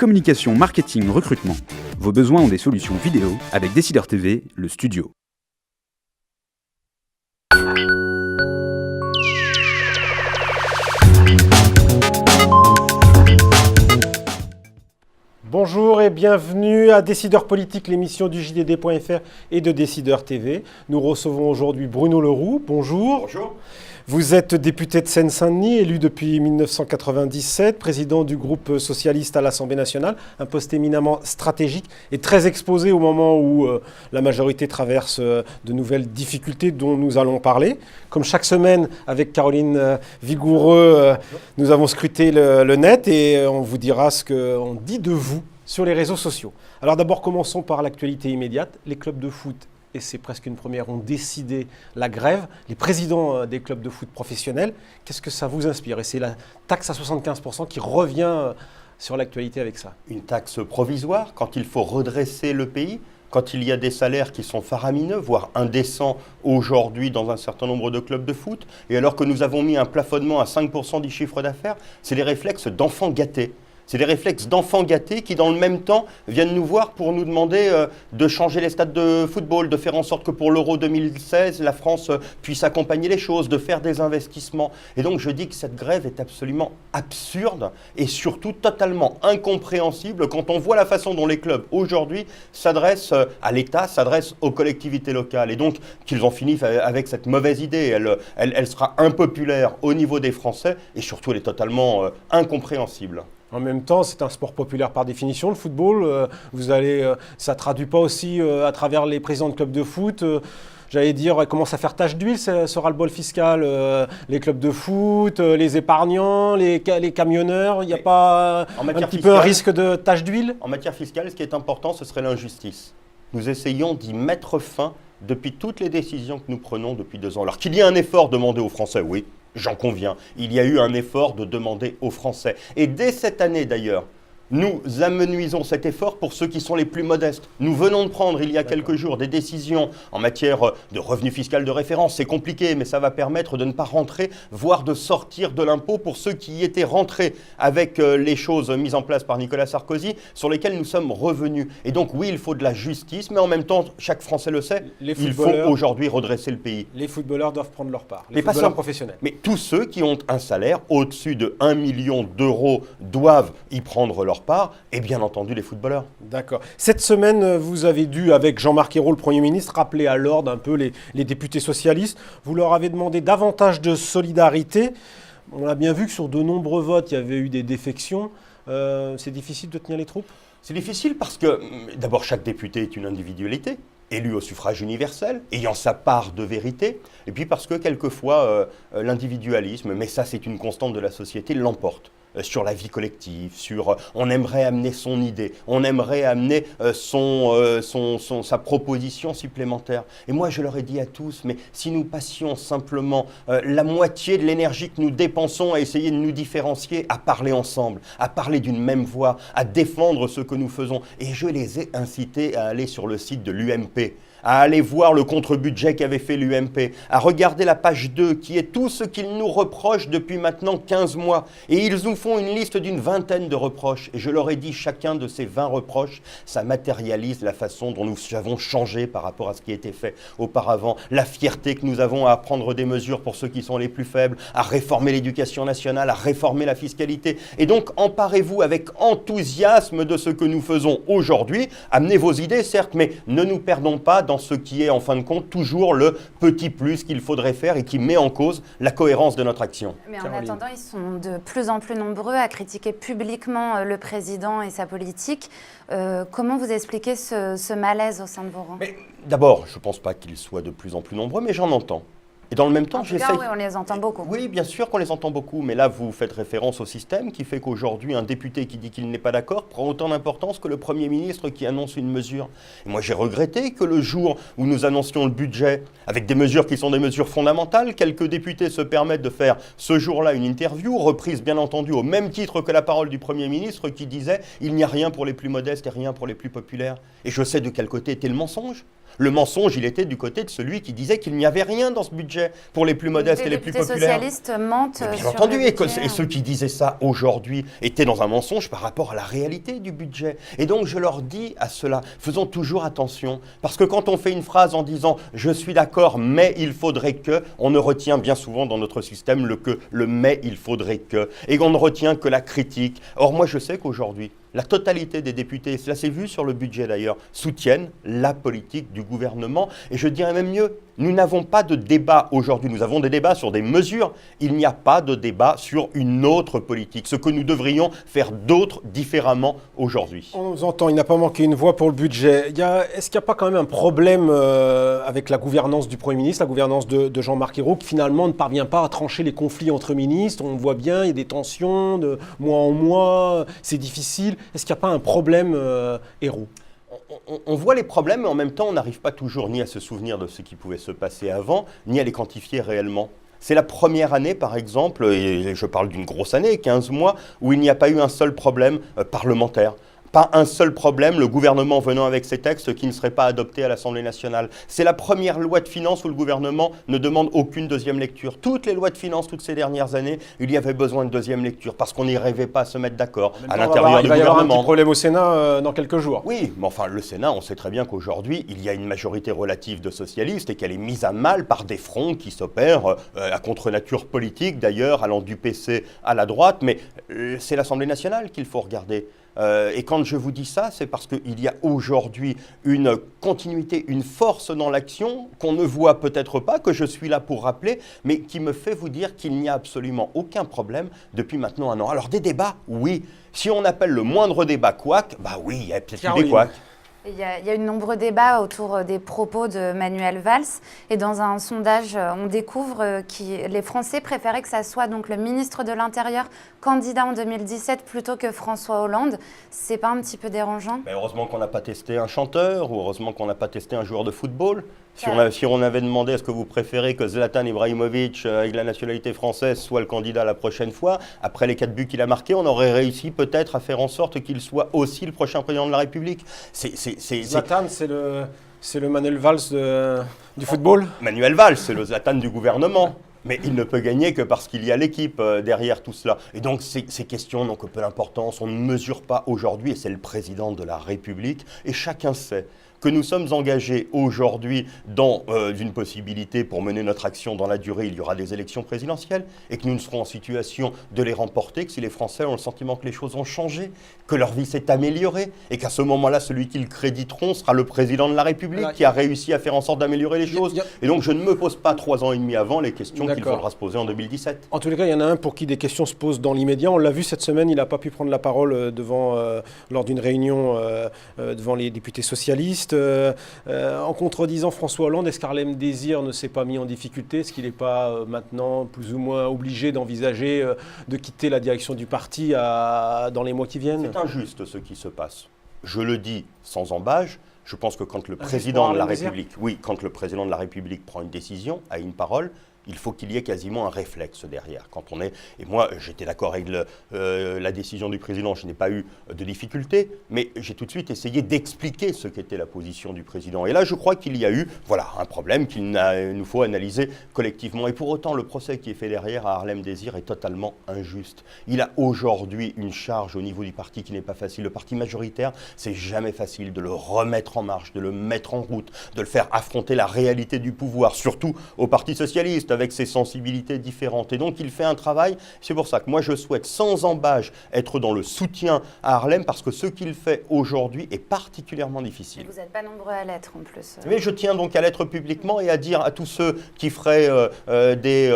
Communication, marketing, recrutement. Vos besoins ont des solutions vidéo avec Décideur TV, le studio. Bonjour et bienvenue à Décideur Politique, l'émission du JDD.fr et de Décideur TV. Nous recevons aujourd'hui Bruno Leroux. Bonjour. Bonjour. Vous êtes député de Seine-Saint-Denis, élu depuis 1997, président du groupe socialiste à l'Assemblée nationale, un poste éminemment stratégique et très exposé au moment où la majorité traverse de nouvelles difficultés dont nous allons parler. Comme chaque semaine, avec Caroline Vigoureux, nous avons scruté le net et on vous dira ce qu'on dit de vous sur les réseaux sociaux. Alors d'abord, commençons par l'actualité immédiate. Les clubs de foot, et c'est presque une première, ont décidé la grève. Les présidents des clubs de foot professionnels, qu'est-ce que ça vous inspire? Et c'est la taxe à 75% qui revient sur l'actualité avec ça. Une taxe provisoire quand il faut redresser le pays, quand il y a des salaires qui sont faramineux, voire indécents aujourd'hui dans un certain nombre de clubs de foot, et alors que nous avons mis un plafonnement à 5% du chiffre d'affaires, c'est les réflexes d'enfants gâtés. C'est des réflexes d'enfants gâtés qui, dans le même temps, viennent nous voir pour nous demander de changer les stades de football, de faire en sorte que pour l'Euro 2016, la France puisse accompagner les choses, de faire des investissements. Et donc, je dis que cette grève est absolument absurde et surtout totalement incompréhensible quand on voit la façon dont les clubs, aujourd'hui, s'adressent à l'État, s'adressent aux collectivités locales. Et donc, qu'ils en finissent avec cette mauvaise idée. Elle sera impopulaire au niveau des Français et surtout, elle est totalement incompréhensible. En même temps, c'est un sport populaire par définition, le football. Ça ne traduit pas aussi à travers les présidents de clubs de foot. J'allais dire, commence à faire tache d'huile, ce ras-le-bol fiscal. Les clubs de foot, les épargnants, les camionneurs, il n'y a pas un petit peu un risque de tache d'huile? En matière fiscale, ce qui est important, ce serait l'injustice. Nous essayons d'y mettre fin depuis toutes les décisions que nous prenons depuis 2 ans. Alors qu'il y a un effort demandé aux Français, oui. J'en conviens, il y a eu un effort de demander aux Français. Et dès cette année d'ailleurs, nous amenuisons cet effort pour ceux qui sont les plus modestes. Nous venons de prendre il y a quelques jours des décisions en matière de revenu fiscal de référence. C'est compliqué, mais ça va permettre de ne pas rentrer, voire de sortir de l'impôt pour ceux qui y étaient rentrés avec les choses mises en place par Nicolas Sarkozy, sur lesquelles nous sommes revenus. Et donc oui, il faut de la justice, mais en même temps, chaque Français le sait, il faut aujourd'hui redresser le pays. Les footballeurs doivent prendre leur part, les footballeurs professionnels. Mais tous ceux qui ont un salaire au-dessus de 1 million d'euros doivent y prendre leur part, et bien entendu les footballeurs. D'accord. Cette semaine, vous avez dû, avec Jean-Marc Ayrault, le Premier ministre, rappeler à l'ordre un peu les députés socialistes. Vous leur avez demandé davantage de solidarité. On a bien vu que sur de nombreux votes, il y avait eu des défections. C'est difficile de tenir les troupes? C'est difficile parce que, d'abord, chaque député est une individualité, élu au suffrage universel, ayant sa part de vérité, et puis parce que quelquefois, l'individualisme, mais ça c'est une constante de la société, l'emporte sur la vie collective, on aimerait amener son idée, on aimerait amener sa proposition supplémentaire. Et moi, je leur ai dit à tous, mais si nous passions simplement la moitié de l'énergie que nous dépensons à essayer de nous différencier, à parler ensemble, à parler d'une même voix, à défendre ce que nous faisons. Et je les ai incités à aller sur le site de l'UMP, à aller voir le contre-budget qu'avait fait l'UMP, à regarder la page 2, qui est tout ce qu'ils nous reprochent depuis maintenant 15 mois. Et ils nous font une liste d'une vingtaine de reproches. Et je leur ai dit, chacun de ces 20 reproches, ça matérialise la façon dont nous avons changé par rapport à ce qui était fait auparavant. La fierté que nous avons à prendre des mesures pour ceux qui sont les plus faibles, à réformer l'éducation nationale, à réformer la fiscalité. Et donc, emparez-vous avec enthousiasme de ce que nous faisons aujourd'hui. Amenez vos idées, certes, mais ne nous perdons pas dans ce qui est, en fin de compte, toujours le petit plus qu'il faudrait faire et qui met en cause la cohérence de notre action. Mais en attendant, ils sont de plus en plus nombreux à critiquer publiquement le président et sa politique. Comment vous expliquez ce malaise au sein de vos rangs? D'abord, je ne pense pas qu'ils soient de plus en plus nombreux, mais j'en entends. Et dans le même temps, j'essaie... Oui, on les entend beaucoup. Oui, bien sûr qu'on les entend beaucoup, mais là, vous faites référence au système qui fait qu'aujourd'hui, un député qui dit qu'il n'est pas d'accord prend autant d'importance que le Premier ministre qui annonce une mesure. Et moi, j'ai regretté que le jour où nous annoncions le budget, avec des mesures qui sont des mesures fondamentales, quelques députés se permettent de faire ce jour-là une interview, reprise bien entendu au même titre que la parole du Premier ministre qui disait « Il n'y a rien pour les plus modestes et rien pour les plus populaires ». Et je sais de quel côté était le mensonge. Le mensonge, il était du côté de celui qui disait qu'il n'y avait rien dans ce budget pour les plus modestes et les plus populaires. Les socialistes mentent Bien sur entendu, le budget. et ceux qui disaient ça aujourd'hui étaient dans un mensonge par rapport à la réalité du budget. Et donc je leur dis à cela, faisons toujours attention, parce que quand on fait une phrase en disant « je suis d'accord, mais il faudrait que », on ne retient bien souvent dans notre système le « que », le « mais il faudrait que », et on ne retient que la critique. Or moi je sais qu'aujourd'hui, la totalité des députés, cela s'est vu sur le budget d'ailleurs, soutiennent la politique du gouvernement. Et je dirais même mieux, nous n'avons pas de débat aujourd'hui. Nous avons des débats sur des mesures. Il n'y a pas de débat sur une autre politique. Ce que nous devrions faire d'autre différemment aujourd'hui. On nous entend, il n'a pas manqué une voix pour le budget. Est-ce qu'il n'y a pas quand même un problème avec la gouvernance du Premier ministre, la gouvernance de Jean-Marc Ayrault, qui finalement ne parvient pas à trancher les conflits entre ministres? On voit bien, il y a des tensions de mois en mois, c'est difficile. Est-ce qu'il n'y a pas un problème, Ayrault? On voit les problèmes, mais en même temps, on n'arrive pas toujours ni à se souvenir de ce qui pouvait se passer avant, ni à les quantifier réellement. C'est la première année, par exemple, et je parle d'une grosse année, 15 mois, où il n'y a pas eu un seul problème parlementaire. Pas un seul problème, le gouvernement venant avec ses textes qui ne seraient pas adoptés à l'Assemblée nationale. C'est la première loi de finances où le gouvernement ne demande aucune deuxième lecture. Toutes les lois de finances, toutes ces dernières années, il y avait besoin de deuxième lecture parce qu'on n'y rêvait pas à se mettre d'accord à l'intérieur du gouvernement. Il va y avoir un petit problème au Sénat dans quelques jours. Oui, mais enfin, le Sénat, on sait très bien qu'aujourd'hui, il y a une majorité relative de socialistes et qu'elle est mise à mal par des fronts qui s'opèrent à contre-nature politique, d'ailleurs, allant du PC à la droite. Mais c'est l'Assemblée nationale qu'il faut regarder. Et quand je vous dis ça, c'est parce qu'il y a aujourd'hui une continuité, une force dans l'action qu'on ne voit peut-être pas, que je suis là pour rappeler, mais qui me fait vous dire qu'il n'y a absolument aucun problème depuis maintenant un an. Alors des débats, oui. Si on appelle le moindre débat couac, bah oui, il y a peut-être eu des couacs. Il y a eu de nombreux débats autour des propos de Manuel Valls. Et dans un sondage, on découvre que les Français préféraient que ça soit donc le ministre de l'Intérieur candidat en 2017 plutôt que François Hollande. C'est pas un petit peu dérangeant? Mais heureusement qu'on n'a pas testé un chanteur, ou heureusement qu'on n'a pas testé un joueur de football. Si on avait demandé est-ce que vous préférez que Zlatan Ibrahimovic, avec la nationalité française, soit le candidat la prochaine fois, après les 4 buts qu'il a marqués, on aurait réussi peut-être à faire en sorte qu'il soit aussi le prochain président de la République. Zlatan, c'est le Manuel Valls du football? Manuel Valls, c'est le Zlatan du gouvernement. Mais il ne peut gagner que parce qu'il y a l'équipe derrière tout cela. Et donc ces questions n'ont que peu d'importance. On ne mesure pas aujourd'hui, et c'est le président de la République, et chacun sait que nous sommes engagés aujourd'hui dans une possibilité pour mener notre action dans la durée, il y aura des élections présidentielles, et que nous ne serons en situation de les remporter que si les Français ont le sentiment que les choses ont changé, que leur vie s'est améliorée, et qu'à ce moment-là, celui qu'ils créditeront sera le président de la République qui a réussi à faire en sorte d'améliorer les choses. Et donc je ne me pose pas 3 ans et demi avant les questions qu'il faudra se poser en 2017. En tous les cas, il y en a un pour qui des questions se posent dans l'immédiat. On l'a vu cette semaine, il n'a pas pu prendre la parole lors d'une réunion devant les députés socialistes. En contredisant François Hollande, est-ce qu'Harlem Désir ne s'est pas mis en difficulté? Est-ce qu'il n'est pas maintenant plus ou moins obligé d'envisager de quitter la direction du parti dans les mois qui viennent? C'est injuste ce qui se passe. Je le dis sans embâche. Je pense que quand le président de la République, quand le président de la République prend une décision, a une parole, il faut qu'il y ait quasiment un réflexe derrière. Et moi, j'étais d'accord avec la décision du président, je n'ai pas eu de difficulté, mais j'ai tout de suite essayé d'expliquer ce qu'était la position du président. Et là, je crois qu'il y a eu un problème qu'il nous faut analyser collectivement. Et pour autant, le procès qui est fait derrière à Harlem Désir est totalement injuste. Il a aujourd'hui une charge au niveau du parti qui n'est pas facile. Le parti majoritaire, c'est jamais facile de le remettre en marche, de le mettre en route, de le faire affronter la réalité du pouvoir, surtout au Parti socialiste, avec ses sensibilités différentes. Et donc, il fait un travail. C'est pour ça que moi, je souhaite sans embâche être dans le soutien à Harlem parce que ce qu'il fait aujourd'hui est particulièrement difficile. Vous n'êtes pas nombreux à l'être en plus. Mais je tiens donc à l'être publiquement et à dire à tous ceux qui feraient des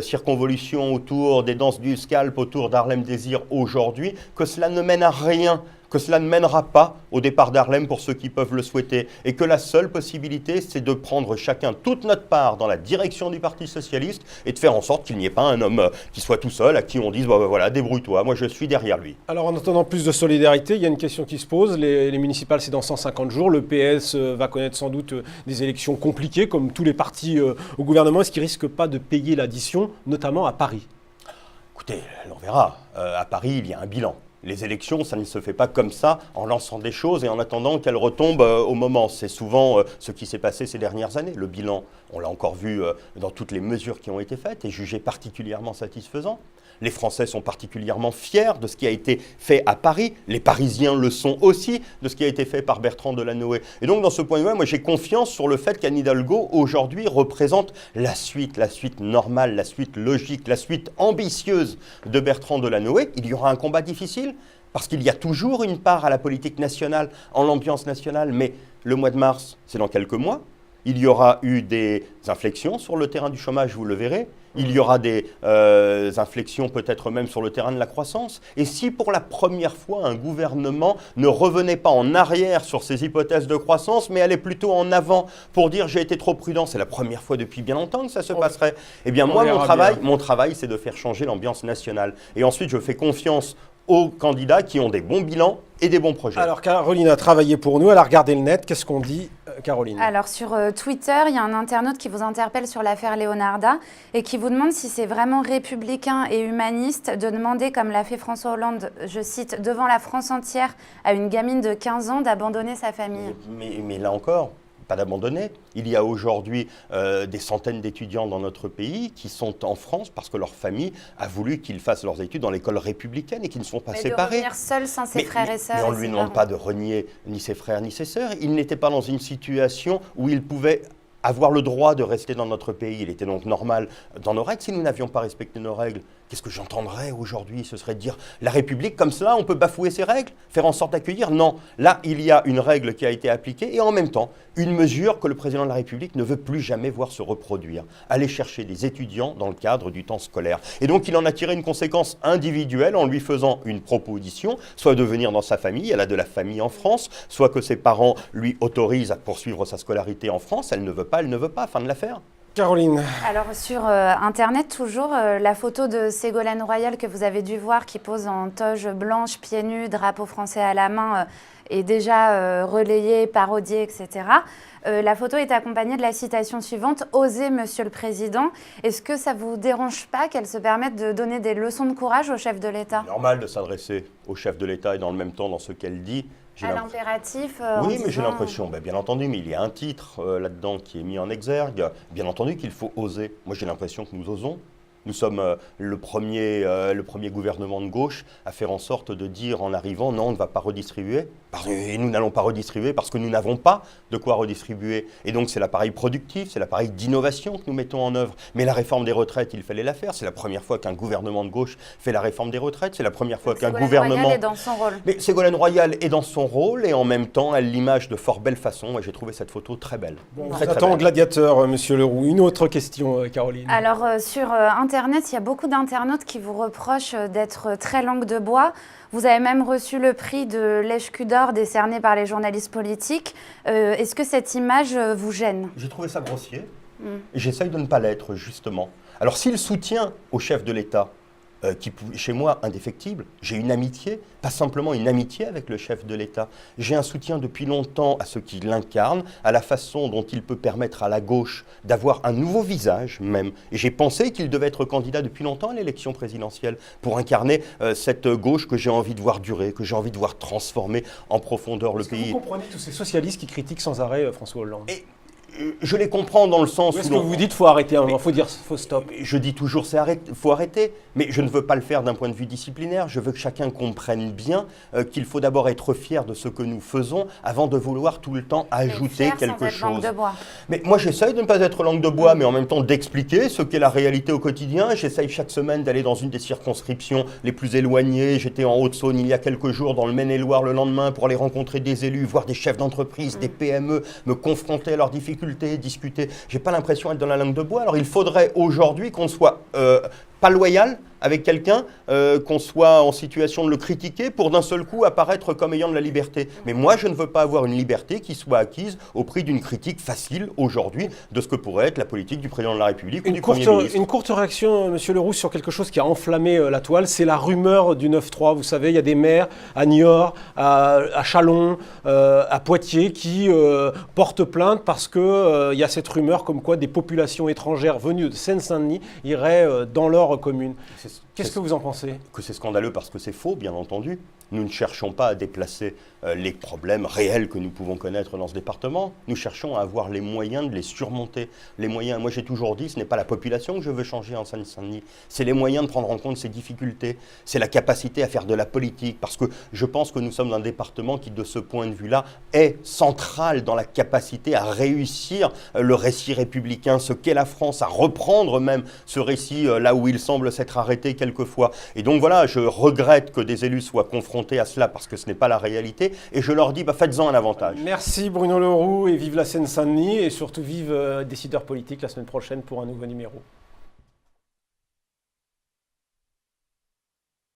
circonvolutions autour, des danses du scalp autour d'Harlem Désir aujourd'hui, que cela ne mène à rien, que cela ne mènera pas au départ d'Harlem pour ceux qui peuvent le souhaiter, et que la seule possibilité, c'est de prendre chacun toute notre part dans la direction du Parti socialiste et de faire en sorte qu'il n'y ait pas un homme qui soit tout seul, à qui on dise voilà, débrouille-toi, moi je suis derrière lui. Alors en attendant plus de solidarité, il y a une question qui se pose, les municipales c'est dans 150 jours, le PS va connaître sans doute des élections compliquées comme tous les partis au gouvernement, est-ce qu'ils ne risquent pas de payer l'addition, notamment à Paris? Écoutez, on verra. À Paris, il y a un bilan. Les élections, ça ne se fait pas comme ça, en lançant des choses et en attendant qu'elles retombent au moment. C'est souvent ce qui s'est passé ces dernières années. Le bilan, on l'a encore vu dans toutes les mesures qui ont été faites, est jugé particulièrement satisfaisant. Les Français sont particulièrement fiers de ce qui a été fait à Paris. Les Parisiens le sont aussi de ce qui a été fait par Bertrand Delanoë. Et donc, dans ce point de vue, moi, j'ai confiance sur le fait qu'Anne Hidalgo, aujourd'hui, représente la suite normale, la suite logique, la suite ambitieuse de Bertrand Delanoë. Il y aura un combat difficile, parce qu'il y a toujours une part à la politique nationale, en l'ambiance nationale, mais le mois de mars, c'est dans quelques mois. Il y aura eu des inflexions sur le terrain du chômage, vous le verrez. Il y aura des inflexions peut-être même sur le terrain de la croissance. Et si pour la première fois un gouvernement ne revenait pas en arrière sur ses hypothèses de croissance, mais allait plutôt en avant pour dire j'ai été trop prudent, c'est la première fois depuis bien longtemps que ça se passerait. Eh bien moi, mon travail, c'est de faire changer l'ambiance nationale. Et ensuite, je fais confiance aux candidats qui ont des bons bilans et des bons projets. Alors Caroline a travaillé pour nous, elle a regardé le net. Qu'est-ce qu'on dit, Caroline? Alors sur Twitter, il y a un internaute qui vous interpelle sur l'affaire Leonarda et qui vous demande si c'est vraiment républicain et humaniste de demander, comme l'a fait François Hollande, je cite, devant la France entière, à une gamine de 15 ans d'abandonner sa famille. Mais là encore, pas d'abandonner. Il y a aujourd'hui des centaines d'étudiants dans notre pays qui sont en France parce que leur famille a voulu qu'ils fassent leurs études dans l'école républicaine et qu'ils ne sont pas séparés. De revenir seul sans ses frères et sœurs. Mais on ne lui demande pas de renier ni ses frères ni ses sœurs. Il n'était pas dans une situation où il pouvait avoir le droit de rester dans notre pays. Il était donc normal dans nos règles. Si nous n'avions pas respecté nos règles, qu'est-ce que j'entendrais aujourd'hui? Ce serait de dire la République, comme cela, on peut bafouer ses règles, faire en sorte d'accueillir? Non. Là, il y a une règle qui a été appliquée et en même temps, une mesure que le président de la République ne veut plus jamais voir se reproduire. Aller chercher des étudiants dans le cadre du temps scolaire. Et donc, il en a tiré une conséquence individuelle en lui faisant une proposition, soit de venir dans sa famille, elle a de la famille en France, soit que ses parents lui autorisent à poursuivre sa scolarité en France. Elle ne veut pas, fin de l'affaire. Caroline. Alors sur Internet, toujours, la photo de Ségolène Royal que vous avez dû voir, qui pose en toge blanche, pieds nus, drapeau français à la main, est déjà relayée, parodiée, etc. La photo est accompagnée de la citation suivante, « Osez, Monsieur le Président ». Est-ce que ça ne vous dérange pas qu'elle se permette de donner des leçons de courage au chef de l'État? C'est normal de s'adresser au chef de l'État et dans le même temps dans ce qu'elle dit. À l'impératif Oui, mais j'ai l'impression, bien entendu, mais il y a un titre là-dedans qui est mis en exergue. Bien entendu qu'il faut oser. Moi, j'ai l'impression que nous osons. Nous sommes le premier gouvernement de gauche à faire en sorte de dire en arrivant, non, on ne va pas redistribuer. Et nous n'allons pas redistribuer parce que nous n'avons pas de quoi redistribuer. Et donc, c'est l'appareil productif, c'est l'appareil d'innovation que nous mettons en œuvre. Mais la réforme des retraites, il fallait la faire. C'est la première fois qu'un gouvernement de gauche fait la réforme des retraites. C'est la première fois qu'un gouvernement... Ségolène Royal est dans son rôle. Mais Ségolène Royal est dans son rôle et en même temps, elle l'image de fort belle façon. Moi, j'ai trouvé cette photo très belle. Bon, très attends, belle. Gladiateur, Monsieur Leroux. Une autre question, Caroline. Alors, sur Internet, il y a beaucoup d'internautes qui vous reprochent d'être très langue de bois. Vous avez même reçu le prix de l'Èche-Cul d'Or décerné par les journalistes politiques. Est-ce que cette image vous gêne? J'ai trouvé ça grossier et j'essaye de ne pas l'être, justement. Alors, s'il soutient au chef de l'État, qui est chez moi indéfectible, j'ai une amitié, pas simplement une amitié avec le chef de l'État. J'ai un soutien depuis longtemps à ce qu'il incarne, à la façon dont il peut permettre à la gauche d'avoir un nouveau visage même. Et j'ai pensé qu'il devait être candidat depuis longtemps à l'élection présidentielle pour incarner cette gauche que j'ai envie de voir durer, que j'ai envie de voir transformer en profondeur le pays. Vous comprenez tous ces socialistes qui critiquent sans arrêt François Hollande? Je les comprends dans le sens où... Est-ce que vous dites qu'il faut arrêter, il faut dire faut stop? Je dis toujours il faut arrêter, mais je ne veux pas le faire d'un point de vue disciplinaire. Je veux que chacun comprenne bien qu'il faut d'abord être fier de ce que nous faisons avant de vouloir tout le temps ajouter quelque chose. Langue de bois. Mais moi, j'essaye de ne pas être langue de bois, mais en même temps d'expliquer ce qu'est la réalité au quotidien. J'essaye chaque semaine d'aller dans une des circonscriptions les plus éloignées. J'étais en Haute-Saône il y a quelques jours, dans le Maine-et-Loire le lendemain, pour aller rencontrer des élus, voir des chefs d'entreprise, des PME, me confronter à leurs difficultés, discuter. J'ai pas l'impression d'être dans la langue de bois. Alors il faudrait aujourd'hui qu'on soit pas loyal avec quelqu'un, qu'on soit en situation de le critiquer pour d'un seul coup apparaître comme ayant de la liberté. Mais moi, je ne veux pas avoir une liberté qui soit acquise au prix d'une critique facile aujourd'hui de ce que pourrait être la politique du président de la République ou du Premier ministre. Une courte réaction, Monsieur Leroux, sur quelque chose qui a enflammé la toile, c'est la rumeur du 9-3. Vous savez, il y a des maires à Niort, à Châlons, à Poitiers qui portent plainte parce qu'il y a cette rumeur comme quoi des populations étrangères venues de Seine-Saint-Denis iraient dans leur mémoire commune. Qu'est-ce que vous en pensez? Que c'est scandaleux parce que c'est faux, bien entendu. Nous ne cherchons pas à déplacer les problèmes réels que nous pouvons connaître dans ce département. Nous cherchons à avoir les moyens de les surmonter. Les moyens, moi j'ai toujours dit, ce n'est pas la population que je veux changer en Seine-Saint-Denis, c'est les moyens de prendre en compte ces difficultés, c'est la capacité à faire de la politique, parce que je pense que nous sommes un département qui, de ce point de vue-là, est central dans la capacité à réussir le récit républicain, ce qu'est la France, à reprendre même ce récit là où il semble s'être arrêté quelquefois. Et donc voilà, je regrette que des élus soient confrontés à cela parce que ce n'est pas la réalité, et je leur dis, faites-en un avantage. Merci Bruno Leroux, et vive la Seine-Saint-Denis, et surtout vive Décideurs politiques la semaine prochaine pour un nouveau numéro.